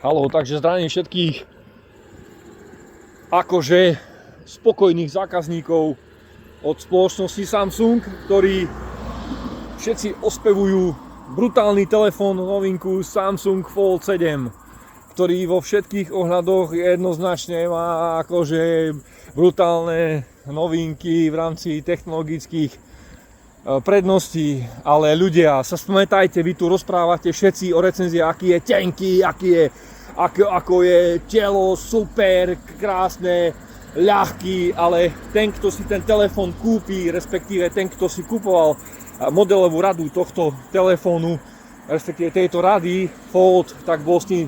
Haló, takže zdravím všetkých akože spokojných zákazníkov od spoločnosti Samsung, ktorí všetci ospevujú brutálny telefón, novinku Samsung Fold 7, ktorý vo všetkých ohľadoch jednoznačne má akože brutálne novinky v rámci technologických predností, ale ľudia, sa spamätajte, vy tu rozprávate všetci o recenzii, aký je tenký, ako je telo super, krásne, ľahký, ale ten, kto si ten telefón kúpi, respektíve ten, kto si kupoval modelovú radu tohto telefónu, respektíve tejto rady Fold, tak bol s tým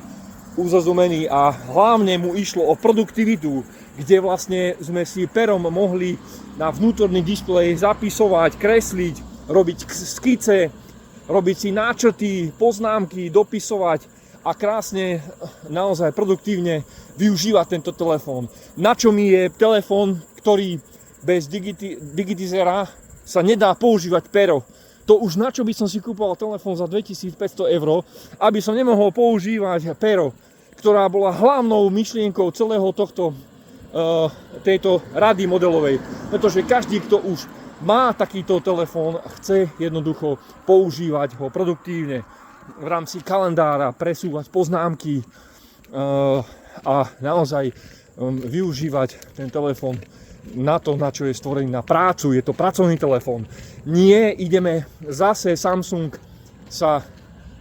uzazumený a hlavne mu išlo o produktivitu, kde vlastne sme si perom mohli na vnútorný displej zapisovať, kresliť, robiť skice, robiť si náčrty, poznámky, dopisovať a krásne, naozaj produktívne využívať tento telefón. Na čo mi je telefón, ktorý bez digitizera sa nedá používať pero. To už na čo by som si kúpoval telefón za 2500 €, aby som nemohol používať pero, ktorá bola hlavnou myšlienkou celého tejto rady modelovej. Pretože každý, kto už má takýto telefón, chce jednoducho používať ho produktívne v rámci kalendára, presúvať poznámky a naozaj využívať ten telefón na to, na čo je stvorený, na prácu. Je to pracovný telefón. Nie, ideme zase, Samsung sa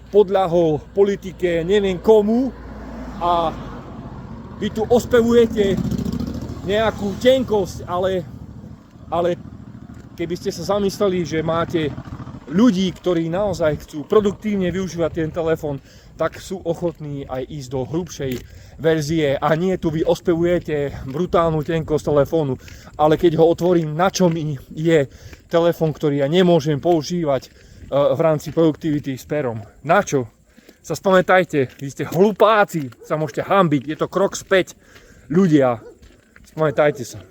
podľahol politike neviem komu a vy tu ospevujete nejakú tenkosť, ale keby ste sa zamysleli, že máte ľudí, ktorí naozaj chcú produktívne využívať ten telefón, tak sú ochotní aj ísť do hrubšej verzie a nie tu vy ospevujete brutálnu tenkosť telefónu, ale keď ho otvorím, na čo mi je telefón, ktorý ja nemôžem používať v rámci produktivity s perom. Na čo? Sa spamätajte, vy ste hlupáci, sa môžete hanbiť, je to krok späť. Ľudia, spamätajte sa.